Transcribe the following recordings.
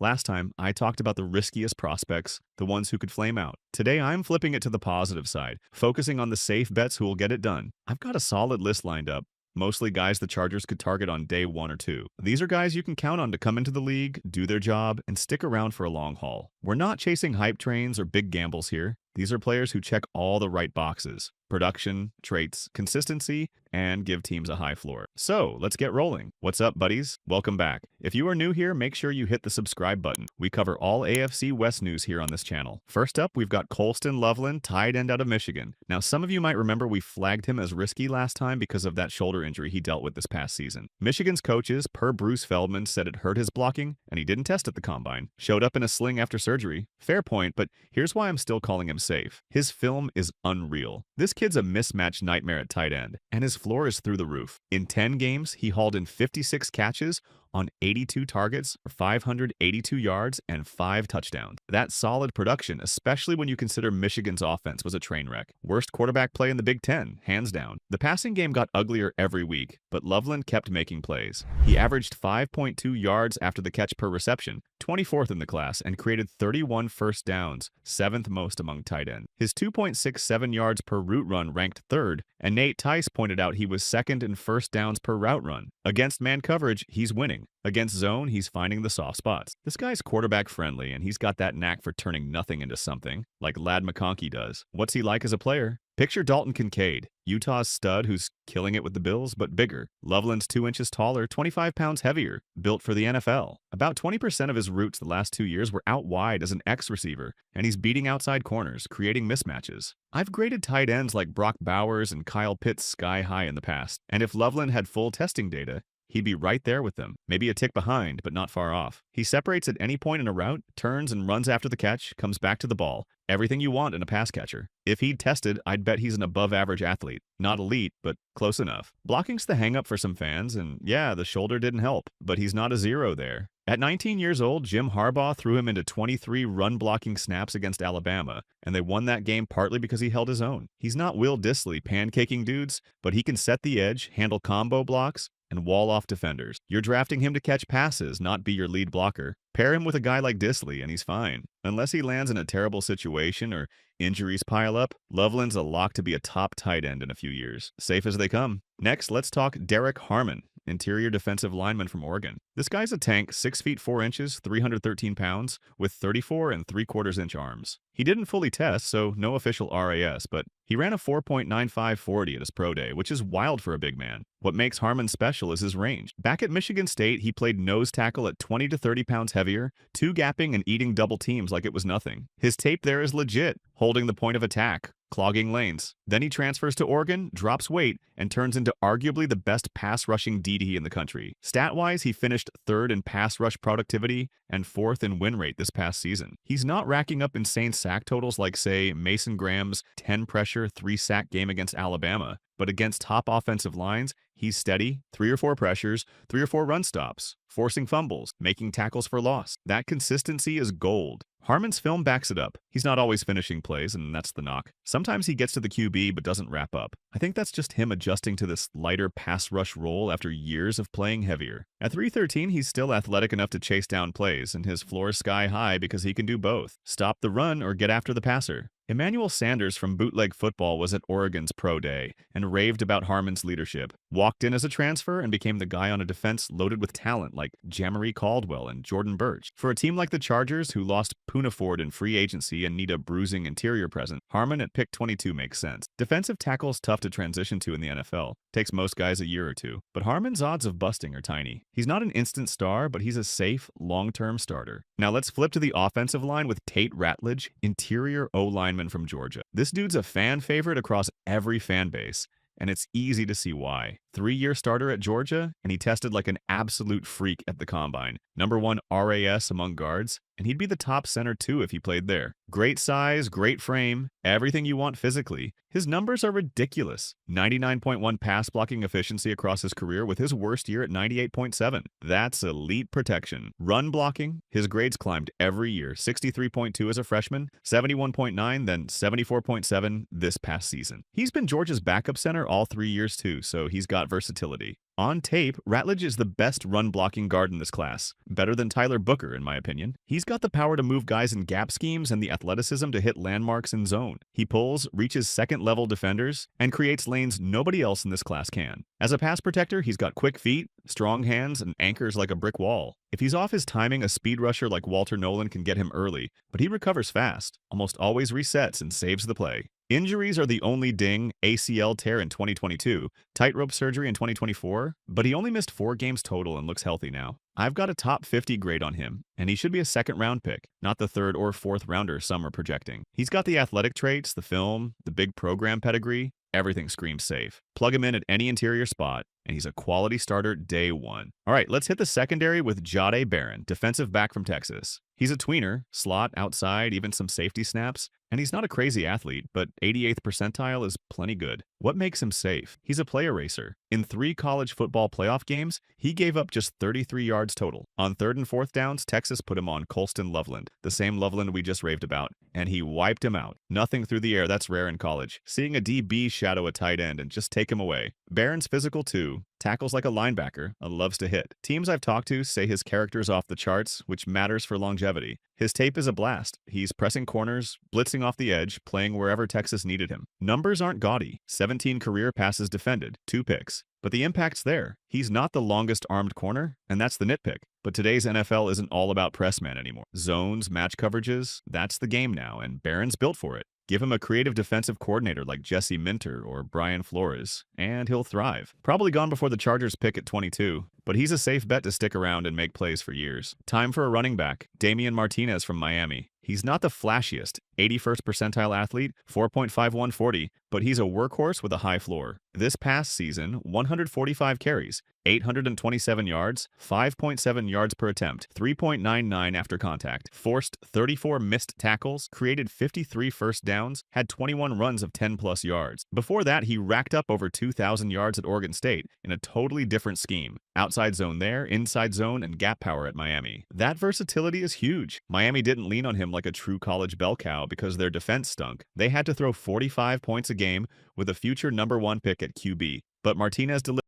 Last time, I talked about the riskiest prospects, the ones who could flame out. Today, I'm flipping it to the positive side, focusing on the safe bets who will get it done. I've got a solid list lined up. Mostly guys the Chargers could target on day 1 or 2. These are guys you can count on to come into the league, do their job, and stick around for a long haul. We're not chasing hype trains or big gambles here. These are players who check all the right boxes: production, traits, consistency, and give teams a high floor. So, let's get rolling. What's up, buddies? Welcome back. If you are new here, make sure you hit the subscribe button. We cover all AFC West news here on this channel. First up, we've got Colston Loveland, tight end out of Michigan. Now, some of you might remember we flagged him as risky last time because of that shoulder injury he dealt with this past season. Michigan's coaches, per Bruce Feldman, said it hurt his blocking, and he didn't test at the combine. Showed up in a sling after surgery. Fair point, but here's why I'm still calling him safe. His film is unreal. This kid's a mismatch nightmare at tight end, and his floor is through the roof. In 10 games, he hauled in 56 catches on 82 targets for 582 yards and 5 touchdowns. That's solid production, especially when you consider Michigan's offense was a train wreck. Worst quarterback play in the Big Ten, hands down. The passing game got uglier every week, but Loveland kept making plays. He averaged 5.2 yards after the catch per reception, 24th in the class, and created 31 first downs, 7th most among tight ends. His 2.67 yards per route run ranked 3rd, and Nate Tice pointed out he was 2nd in first downs per route run. Against man coverage, he's winning. Against zone, he's finding the soft spots. This guy's quarterback friendly, and he's got that knack for turning nothing into something, like Ladd McConkey does. What's he like as a player? Picture Dalton Kincaid, Utah's stud who's killing it with the Bills, but bigger. Loveland's 2 inches taller, 25 pounds heavier, built for the NFL. About 20% of his routes the last 2 years were out wide as an X receiver, and he's beating outside corners, creating mismatches. I've graded tight ends like Brock Bowers and Kyle Pitts sky high in the past, and if Loveland had full testing data, he'd be right there with them, maybe a tick behind, but not far off. He separates at any point in a route, turns and runs after the catch, comes back to the ball. Everything you want in a pass catcher. If he'd tested, I'd bet he's an above-average athlete. Not elite, but close enough. Blocking's the hang-up for some fans, and yeah, the shoulder didn't help, but he's not a zero there. At 19 years old, Jim Harbaugh threw him into 23 run-blocking snaps against Alabama, and they won that game partly because he held his own. He's not Will Dissly pancaking dudes, but he can set the edge, handle combo blocks, and wall off defenders. You're drafting him to catch passes, not be your lead blocker. Pair him with a guy like Dissly, and he's fine. Unless he lands in a terrible situation or injuries pile up, Loveland's a lock to be a top tight end in a few years. Safe as they come. Next, let's talk Derrick Harmon, interior defensive lineman from Oregon. This guy's a tank, 6 feet 4 inches, 313 pounds, with 34 3/4 inch arms. He didn't fully test, so no official RAS, but he ran a 4.95 40 at his pro day, which is wild for a big man. What makes Harmon special is his range. Back at Michigan State, he played nose tackle at 20 to 30 pounds heavier, two-gapping and eating double teams like it was nothing. His tape there is legit, holding the point of attack, clogging lanes. Then he transfers to Oregon, drops weight, and turns into arguably the best pass-rushing DD in the country. Stat-wise, he finished 3rd in pass rush productivity and 4th in win rate this past season. He's not racking up insane sack totals like, say, Mason Graham's 10-pressure, 3-sack game against Alabama, but against top offensive lines, he's steady, 3 or 4 pressures, 3 or 4 run stops, forcing fumbles, making tackles for loss. That consistency is gold. Harmon's film backs it up. He's not always finishing plays, and that's the knock. Sometimes he gets to the QB but doesn't wrap up. I think that's just him adjusting to this lighter pass rush role after years of playing heavier. At 313, he's still athletic enough to chase down plays, and his floor is sky high because he can do both. Stop the run or get after the passer. Emmanuel Sanders from Bootleg Football was at Oregon's pro day and raved about Harmon's leadership. Walked in as a transfer and became the guy on a defense loaded with talent like Jamari Caldwell and Jordan Birch. For a team like the Chargers, who lost Poona Ford in free agency and need a bruising interior presence, Harmon at pick 22 makes sense. Defensive tackle's tough to transition to in the NFL. Takes most guys a year or two. But Harmon's odds of busting are tiny. He's not an instant star, but he's a safe, long-term starter. Now let's flip to the offensive line with Tate Ratledge, interior O-lineman from Georgia. This dude's a fan favorite across every fan base, and it's easy to see why. 3-year starter at Georgia, and he tested like an absolute freak at the combine. #1 RAS among guards, and he'd be the top center too if he played there. Great size, great frame, everything you want physically. His numbers are ridiculous. 99.1 pass blocking efficiency across his career, with his worst year at 98.7. That's elite protection. Run blocking, his grades climbed every year. 63.2 as a freshman, 71.9, then 74.7 this past season. He's been Georgia's backup center all 3 years too, so he's got versatility. On tape, Ratledge is the best run-blocking guard in this class, better than Tyler Booker in my opinion. He's got the power to move guys in gap schemes and the athleticism to hit landmarks in zone. He pulls, reaches second-level defenders, and creates lanes nobody else in this class can. As a pass protector, he's got quick feet, strong hands, and anchors like a brick wall. If he's off his timing, a speed rusher like Walter Nolan can get him early, but he recovers fast, almost always resets and saves the play. Injuries are the only ding: ACL tear in 2022, tightrope surgery in 2024, but he only missed 4 games total and looks healthy now. I've got a top 50 grade on him, and he should be a second-round pick, not the third or fourth rounder some are projecting. He's got the athletic traits, the film, the big program pedigree. Everything screams safe. Plug him in at any interior spot, and he's a quality starter day one. All right, let's hit the secondary with Jahdae Barron, defensive back from Texas. He's a tweener, slot, outside, even some safety snaps, and he's not a crazy athlete, but 88th percentile is plenty good. What makes him safe? He's a play eraser. In 3 college football playoff games, he gave up just 33 yards total. On 3rd and 4th downs, Texas put him on Colston Loveland, the same Loveland we just raved about, and he wiped him out. Nothing through the air, that's rare in college. Seeing a DB shadow a tight end and just take him away. Barron's physical too, tackles like a linebacker, and loves to hit. Teams I've talked to say his character's off the charts, which matters for longevity. His tape is a blast. He's pressing corners, blitzing off the edge, playing wherever Texas needed him. Numbers aren't gaudy. 17 career passes defended, 2 picks. But the impact's there. He's not the longest armed corner, and that's the nitpick. But today's NFL isn't all about press man anymore. Zones, match coverages, that's the game now, and Barron's built for it. Give him a creative defensive coordinator like Jesse Minter or Brian Flores, and he'll thrive. Probably gone before the Chargers pick at 22, but he's a safe bet to stick around and make plays for years. Time for a running back, Damien Martinez from Miami. He's not the flashiest, 81st percentile athlete, 4.51 40, but he's a workhorse with a high floor. This past season, 145 carries, 827 yards, 5.7 yards per attempt, 3.99 after contact, forced 34 missed tackles, created 53 first downs, had 21 runs of 10-plus yards. Before that, he racked up over 2,000 yards at Oregon State in a totally different scheme. Outside zone there, inside zone, and gap power at Miami. That versatility is huge. Miami didn't lean on him like a true college bell cow because their defense stunk. They had to throw 45 points a game with a future #1 pick at QB. But Martinez delivered.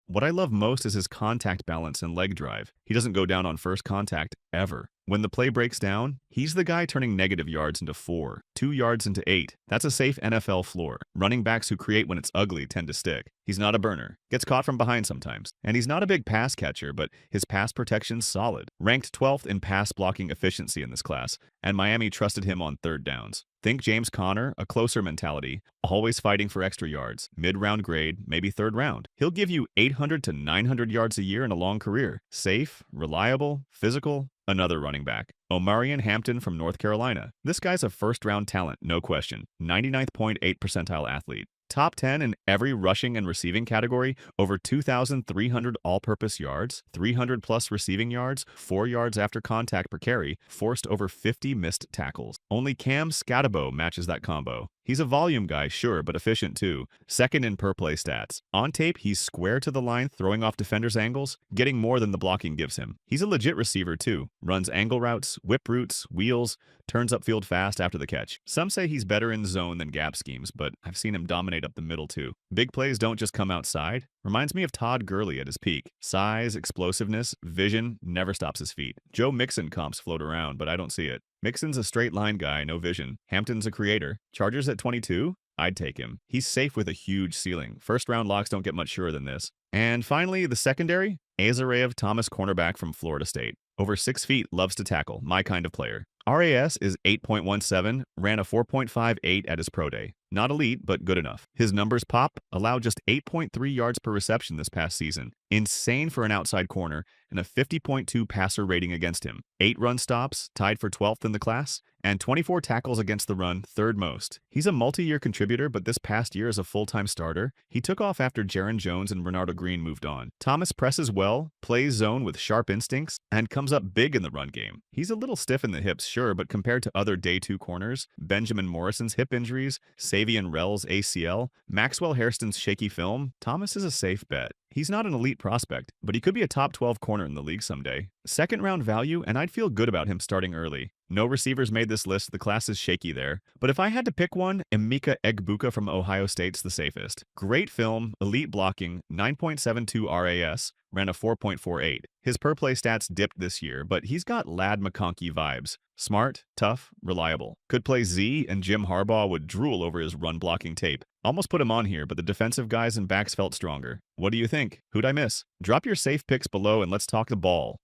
What I love most is his contact balance and leg drive. He doesn't go down on first contact, ever. When the play breaks down, he's the guy turning negative yards into 4, 2 yards into 8. That's a safe NFL floor. Running backs who create when it's ugly tend to stick. He's not a burner. Gets caught from behind sometimes. And he's not a big pass catcher, but his pass protection's solid. Ranked 12th in pass blocking efficiency in this class, and Miami trusted him on 3rd downs. Think James Conner, a closer mentality, always fighting for extra yards, mid-round grade, maybe 3rd round. He'll give you 800 to 900 yards a year in a long career. Safe, reliable, physical. Another running back, Omarion Hampton from North Carolina. This guy's a first-round talent, no question. 99.8 percentile athlete. Top 10 in every rushing and receiving category, over 2,300 all-purpose yards, 300-plus receiving yards, 4 yards after contact per carry, forced over 50 missed tackles. Only Cam Scatabo matches that combo. He's a volume guy, sure, but efficient too. 2nd in per-play stats. On tape, he's square to the line, throwing off defenders' angles, getting more than the blocking gives him. He's a legit receiver too. Runs angle routes, whip routes, wheels, turns upfield fast after the catch. Some say he's better in zone than gap schemes, but I've seen him dominate up the middle too. Big plays don't just come outside. Reminds me of Todd Gurley at his peak. Size, explosiveness, vision, never stops his feet. Joe Mixon comps float around, but I don't see it. Mixon's a straight line guy, no vision. Hampton's a creator. Chargers at 22? I'd take him. He's safe with a huge ceiling. First-round locks don't get much surer than this. And finally, the secondary, Azareye'h Thomas cornerback from Florida State. Over 6 feet, loves to tackle. My kind of player. RAS is 8.17, ran a 4.58 at his pro day. Not elite, but good enough. His numbers pop, allowed just 8.3 yards per reception this past season. Insane for an outside corner, and a 50.2 passer rating against him. 8 run stops, tied for 12th in the class, and 24 tackles against the run, 3rd most. He's a multi-year contributor, but this past year as a full-time starter, he took off after Jaron Jones and Renardo Green moved on. Thomas presses well, plays zone with sharp instincts, and comes up big in the run game. He's a little stiff in the hips, sure, but compared to other day 2 corners, Benjamin Morrison's hip injuries, Savion Rell's ACL, Maxwell Hairston's shaky film, Thomas is a safe bet. He's not an elite prospect, but he could be a top 12 corner in the league someday. 2nd-round value, and I'd feel good about him starting early. No receivers made this list, the class is shaky there. But if I had to pick one, Emeka Egbuka from Ohio State's the safest. Great film, elite blocking, 9.72 RAS, ran a 4.48. His per-play stats dipped this year, but he's got Lad McConkey vibes. Smart, tough, reliable. Could play Z, and Jim Harbaugh would drool over his run-blocking tape. Almost put him on here, but the defensive guys and backs felt stronger. What do you think? Who'd I miss? Drop your safe picks below and let's talk the ball.